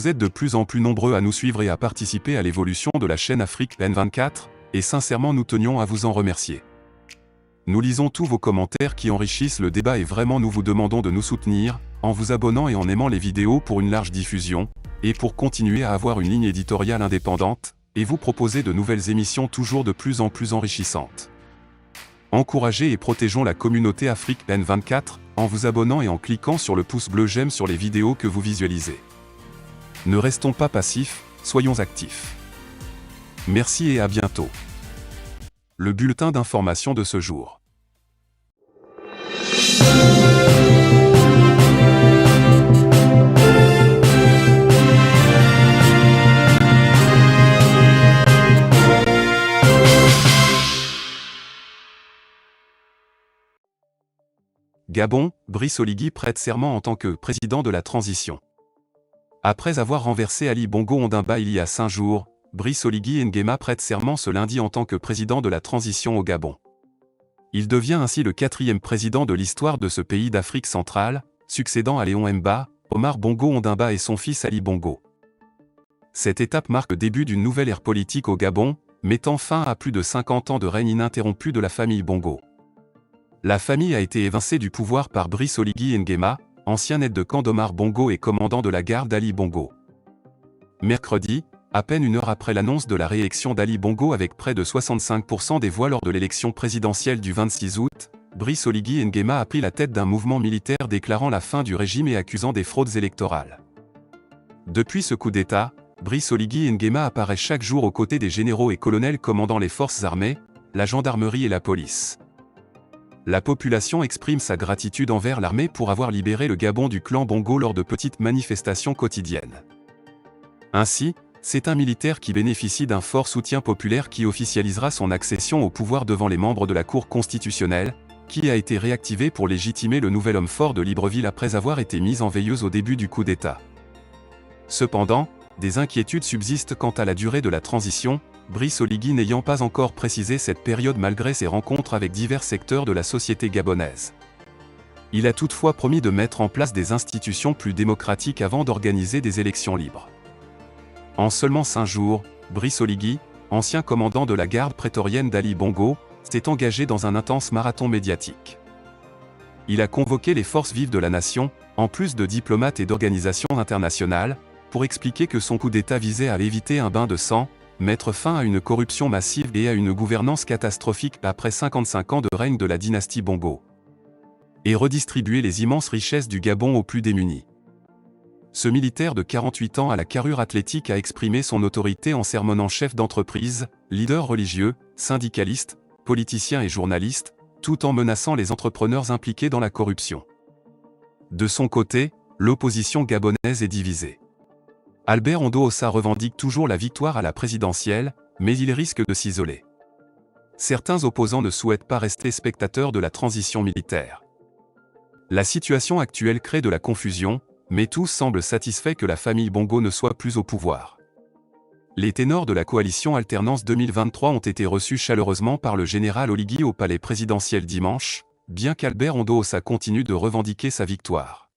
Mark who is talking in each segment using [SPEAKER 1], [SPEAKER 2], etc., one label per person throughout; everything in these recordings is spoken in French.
[SPEAKER 1] Vous êtes de plus en plus nombreux à nous suivre et à participer à l'évolution de la chaîne Afrique N24, et sincèrement nous tenions à vous en remercier. Nous lisons tous vos commentaires qui enrichissent le débat et vraiment nous vous demandons de nous soutenir, en vous abonnant et en aimant les vidéos pour une large diffusion, et pour continuer à avoir une ligne éditoriale indépendante, et vous proposer de nouvelles émissions toujours de plus en plus enrichissantes. Encouragez et protégeons la communauté Afrique N24, en vous abonnant et en cliquant sur le pouce bleu j'aime sur les vidéos que vous visualisez. Ne restons pas passifs, soyons actifs. Merci et à bientôt. Le bulletin d'information de ce jour. Gabon, Brice Oligui prête serment en tant que président de la transition. Après avoir renversé Ali Bongo Ondimba il y a 5 jours, Brice Oligui Nguema prête serment ce lundi en tant que président de la transition au Gabon. Il devient ainsi le 4e président de l'histoire de ce pays d'Afrique centrale, succédant à Léon Mba, Omar Bongo Ondimba et son fils Ali Bongo. Cette étape marque le début d'une nouvelle ère politique au Gabon, mettant fin à plus de 50 ans de règne ininterrompu de la famille Bongo. La famille a été évincée du pouvoir par Brice Oligui Nguema, ancien aide de camp d'Omar Bongo et commandant de la garde d'Ali Bongo. Mercredi, à peine une heure après l'annonce de la réélection d'Ali Bongo avec près de 65% des voix lors de l'élection présidentielle du 26 août, Brice Oligui Nguema a pris la tête d'un mouvement militaire déclarant la fin du régime et accusant des fraudes électorales. Depuis ce coup d'État, Brice Oligui Nguema apparaît chaque jour aux côtés des généraux et colonels commandant les forces armées, la gendarmerie et la police. La population exprime sa gratitude envers l'armée pour avoir libéré le Gabon du clan Bongo lors de petites manifestations quotidiennes. Ainsi, c'est un militaire qui bénéficie d'un fort soutien populaire qui officialisera son accession au pouvoir devant les membres de la Cour constitutionnelle, qui a été réactivée pour légitimer le nouvel homme fort de Libreville après avoir été mis en veilleuse au début du coup d'État. Cependant, des inquiétudes subsistent quant à la durée de la transition, Brice Oligui n'ayant pas encore précisé cette période malgré ses rencontres avec divers secteurs de la société gabonaise. Il a toutefois promis de mettre en place des institutions plus démocratiques avant d'organiser des élections libres. En seulement 5 jours, Brice Oligui, ancien commandant de la garde prétorienne d'Ali Bongo, s'est engagé dans un intense marathon médiatique. Il a convoqué les forces vives de la nation, en plus de diplomates et d'organisations internationales, pour expliquer que son coup d'État visait à éviter un bain de sang, mettre fin à une corruption massive et à une gouvernance catastrophique après 55 ans de règne de la dynastie Bongo. Et redistribuer les immenses richesses du Gabon aux plus démunis. Ce militaire de 48 ans à la carrure athlétique a exprimé son autorité en sermonnant chef d'entreprise, leader religieux, syndicaliste, politicien et journaliste, tout en menaçant les entrepreneurs impliqués dans la corruption. De son côté, l'opposition gabonaise est divisée. Albert Ondoosa revendique toujours la victoire à la présidentielle, mais il risque de s'isoler. Certains opposants ne souhaitent pas rester spectateurs de la transition militaire. La situation actuelle crée de la confusion, mais tous semblent satisfaits que la famille Bongo ne soit plus au pouvoir. Les ténors de la coalition Alternance 2023 ont été reçus chaleureusement par le général Oligui au palais présidentiel dimanche, bien qu'Albert Ondoosa continue de revendiquer sa victoire.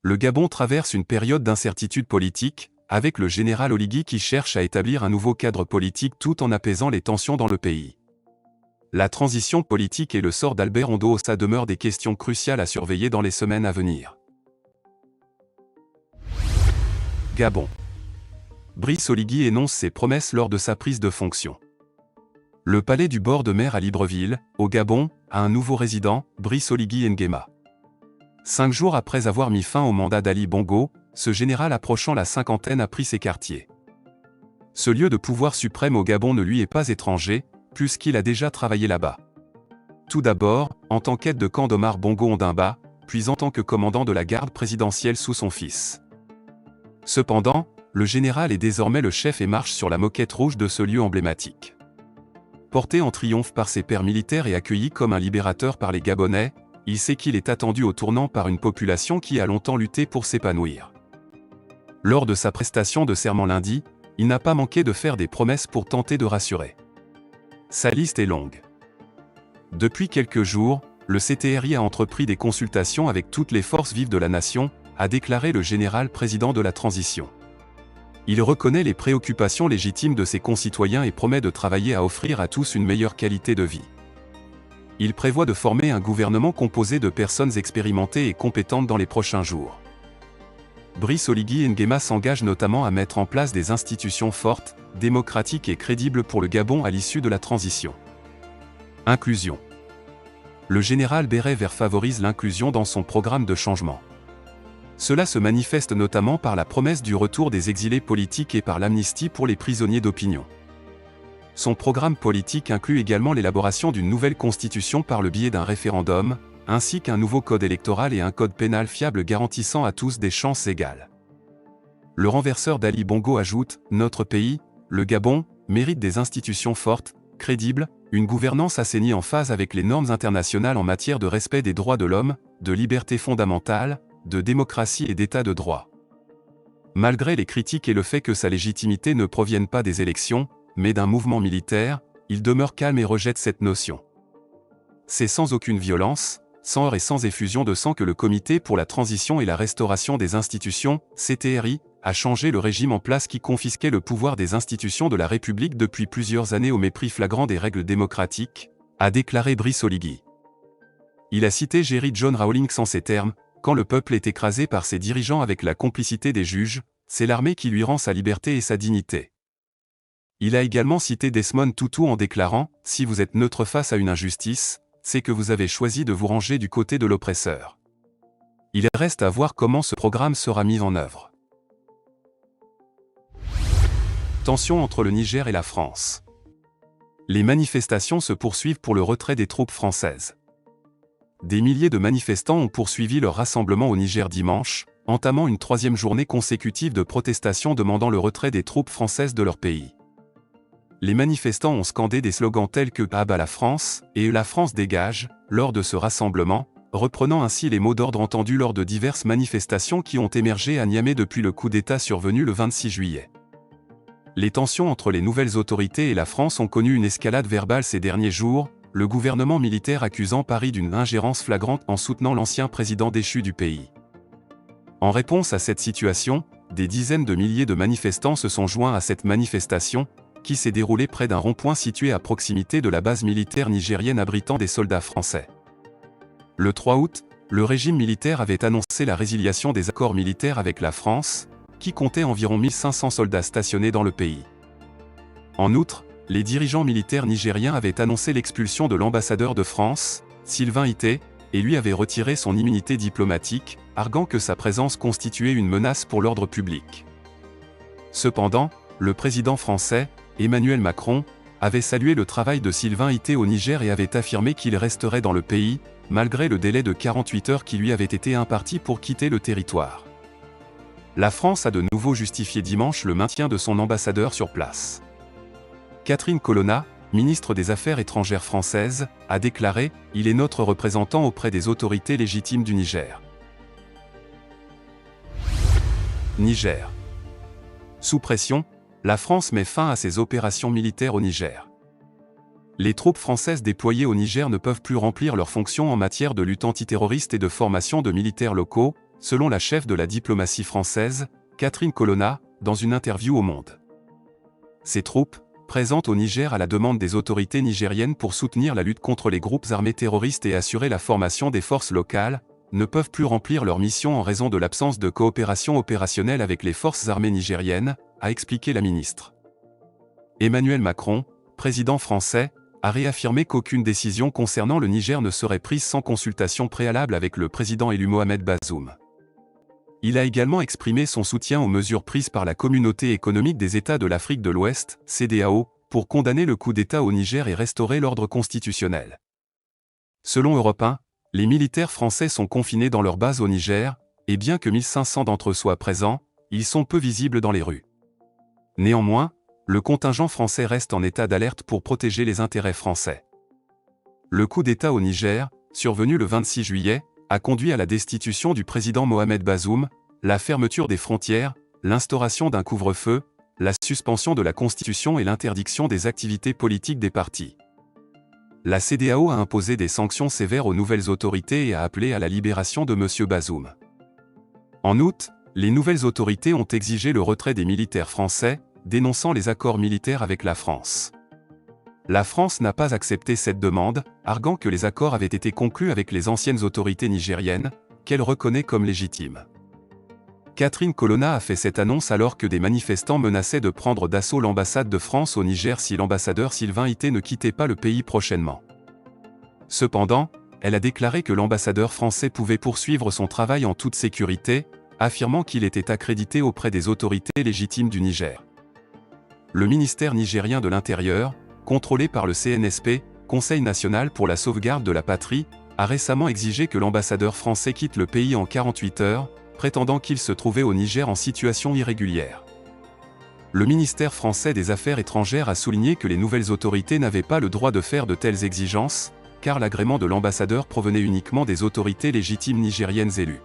[SPEAKER 1] Le Gabon traverse une période d'incertitude politique, avec le général Oligui qui cherche à établir un nouveau cadre politique tout en apaisant les tensions dans le pays. La transition politique et le sort d'Albert Ondoosa demeurent des questions cruciales à surveiller dans les semaines à venir. Gabon. Brice Oligui énonce ses promesses lors de sa prise de fonction. Le palais du bord de mer à Libreville, au Gabon, a un nouveau résident, Brice Oligui Nguema. 5 jours après avoir mis fin au mandat d'Ali Bongo, ce général approchant la cinquantaine a pris ses quartiers. Ce lieu de pouvoir suprême au Gabon ne lui est pas étranger, puisqu'il a déjà travaillé là-bas. Tout d'abord, en tant qu'aide de camp d'Omar Bongo Ondimba, puis en tant que commandant de la garde présidentielle sous son fils. Cependant, le général est désormais le chef et marche sur la moquette rouge de ce lieu emblématique. Porté en triomphe par ses pairs militaires et accueilli comme un libérateur par les Gabonais, il sait qu'il est attendu au tournant par une population qui a longtemps lutté pour s'épanouir. Lors de sa prestation de serment lundi, il n'a pas manqué de faire des promesses pour tenter de rassurer. Sa liste est longue. Depuis quelques jours, le CTRI a entrepris des consultations avec toutes les forces vives de la nation, a déclaré le général président de la transition. Il reconnaît les préoccupations légitimes de ses concitoyens et promet de travailler à offrir à tous une meilleure qualité de vie. Il prévoit de former un gouvernement composé de personnes expérimentées et compétentes dans les prochains jours. Brice Oligui Nguema s'engage notamment à mettre en place des institutions fortes, démocratiques et crédibles pour le Gabon à l'issue de la transition. Inclusion. Le général Béret Vert favorise l'inclusion dans son programme de changement. Cela se manifeste notamment par la promesse du retour des exilés politiques et par l'amnistie pour les prisonniers d'opinion. Son programme politique inclut également l'élaboration d'une nouvelle constitution par le biais d'un référendum, ainsi qu'un nouveau code électoral et un code pénal fiable garantissant à tous des chances égales. Le renverseur d'Ali Bongo ajoute « Notre pays, le Gabon, mérite des institutions fortes, crédibles, une gouvernance assainie en phase avec les normes internationales en matière de respect des droits de l'homme, de libertés fondamentales, de démocratie et d'état de droit. » Malgré les critiques et le fait que sa légitimité ne provienne pas des élections, mais d'un mouvement militaire, il demeure calme et rejette cette notion. C'est sans aucune violence, sans heurts et sans effusion de sang que le Comité pour la transition et la restauration des institutions, CTRI, a changé le régime en place qui confisquait le pouvoir des institutions de la République depuis plusieurs années au mépris flagrant des règles démocratiques, a déclaré Brice Oligui. Il a cité Jerry John Rawlings en ces termes, « Quand le peuple est écrasé par ses dirigeants avec la complicité des juges, c'est l'armée qui lui rend sa liberté et sa dignité. » Il a également cité Desmond Tutu en déclarant « Si vous êtes neutre face à une injustice, c'est que vous avez choisi de vous ranger du côté de l'oppresseur. » Il reste à voir comment ce programme sera mis en œuvre. Tension entre le Niger et la France. Les manifestations se poursuivent pour le retrait des troupes françaises. Des milliers de manifestants ont poursuivi leur rassemblement au Niger dimanche, entamant une troisième journée consécutive de protestations demandant le retrait des troupes françaises de leur pays. Les manifestants ont scandé des slogans tels que « À bas la France » et « La France dégage » lors de ce rassemblement, reprenant ainsi les mots d'ordre entendus lors de diverses manifestations qui ont émergé à Niamey depuis le coup d'État survenu le 26 juillet. Les tensions entre les nouvelles autorités et la France ont connu une escalade verbale ces derniers jours, le gouvernement militaire accusant Paris d'une ingérence flagrante en soutenant l'ancien président déchu du pays. En réponse à cette situation, des dizaines de milliers de manifestants se sont joints à cette manifestation, qui s'est déroulée près d'un rond-point situé à proximité de la base militaire nigérienne abritant des soldats français. Le 3 août, le régime militaire avait annoncé la résiliation des accords militaires avec la France, qui comptait environ 1500 soldats stationnés dans le pays. En outre, les dirigeants militaires nigériens avaient annoncé l'expulsion de l'ambassadeur de France, Sylvain Ité, et lui avait retiré son immunité diplomatique, arguant que sa présence constituait une menace pour l'ordre public. Cependant, le président français, Emmanuel Macron, avait salué le travail de Sylvain Ité au Niger et avait affirmé qu'il resterait dans le pays, malgré le délai de 48 heures qui lui avait été imparti pour quitter le territoire. La France a de nouveau justifié dimanche le maintien de son ambassadeur sur place. Catherine Colonna, ministre des Affaires étrangères française, a déclaré « Il est notre représentant auprès des autorités légitimes du Niger. » Niger. Sous pression, la France met fin à ses opérations militaires au Niger. Les troupes françaises déployées au Niger ne peuvent plus remplir leurs fonctions en matière de lutte antiterroriste et de formation de militaires locaux, selon la chef de la diplomatie française, Catherine Colonna, dans une interview au Monde. Ces troupes, présentes au Niger à la demande des autorités nigériennes pour soutenir la lutte contre les groupes armés terroristes et assurer la formation des forces locales, ne peuvent plus remplir leur mission en raison de l'absence de coopération opérationnelle avec les forces armées nigériennes, a expliqué la ministre. Emmanuel Macron, président français, a réaffirmé qu'aucune décision concernant le Niger ne serait prise sans consultation préalable avec le président élu Mohamed Bazoum. Il a également exprimé son soutien aux mesures prises par la Communauté économique des États de l'Afrique de l'Ouest, CEDEAO, pour condamner le coup d'État au Niger et restaurer l'ordre constitutionnel. Selon Europe 1, les militaires français sont confinés dans leur base au Niger, et bien que 1500 d'entre eux soient présents, ils sont peu visibles dans les rues. Néanmoins, le contingent français reste en état d'alerte pour protéger les intérêts français. Le coup d'État au Niger, survenu le 26 juillet, a conduit à la destitution du président Mohamed Bazoum, la fermeture des frontières, l'instauration d'un couvre-feu, la suspension de la Constitution et l'interdiction des activités politiques des partis. La CEDEAO a imposé des sanctions sévères aux nouvelles autorités et a appelé à la libération de M. Bazoum. En août, Les nouvelles autorités ont exigé le retrait des militaires français, dénonçant les accords militaires avec la France. La France n'a pas accepté cette demande, arguant que les accords avaient été conclus avec les anciennes autorités nigériennes, qu'elle reconnaît comme légitimes. Catherine Colonna a fait cette annonce alors que des manifestants menaçaient de prendre d'assaut l'ambassade de France au Niger si l'ambassadeur Sylvain Ité ne quittait pas le pays prochainement. Cependant, elle a déclaré que l'ambassadeur français pouvait poursuivre son travail en toute sécurité, affirmant qu'il était accrédité auprès des autorités légitimes du Niger. Le ministère nigérien de l'Intérieur, contrôlé par le CNSP, Conseil national pour la sauvegarde de la patrie, a récemment exigé que l'ambassadeur français quitte le pays en 48 heures, prétendant qu'il se trouvait au Niger en situation irrégulière. Le ministère français des Affaires étrangères a souligné que les nouvelles autorités n'avaient pas le droit de faire de telles exigences, car l'agrément de l'ambassadeur provenait uniquement des autorités légitimes nigériennes élues.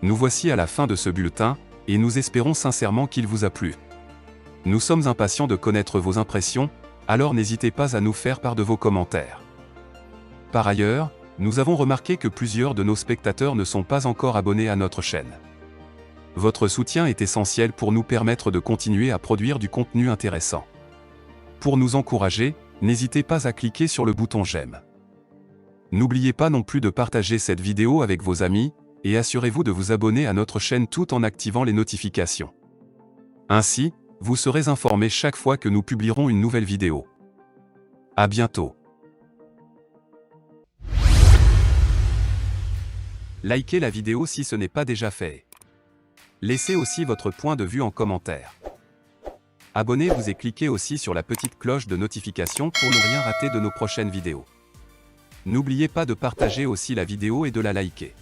[SPEAKER 1] Nous voici à la fin de ce bulletin, et nous espérons sincèrement qu'il vous a plu. Nous sommes impatients de connaître vos impressions, alors n'hésitez pas à nous faire part de vos commentaires. Par ailleurs, nous avons remarqué que plusieurs de nos spectateurs ne sont pas encore abonnés à notre chaîne. Votre soutien est essentiel pour nous permettre de continuer à produire du contenu intéressant. Pour nous encourager, n'hésitez pas à cliquer sur le bouton j'aime. N'oubliez pas non plus de partager cette vidéo avec vos amis, et assurez-vous de vous abonner à notre chaîne tout en activant les notifications. Ainsi, vous serez informé chaque fois que nous publierons une nouvelle vidéo. À bientôt. Likez la vidéo si ce n'est pas déjà fait. Laissez aussi votre point de vue en commentaire. Abonnez-vous et cliquez aussi sur la petite cloche de notification pour ne rien rater de nos prochaines vidéos. N'oubliez pas de partager aussi la vidéo et de la liker.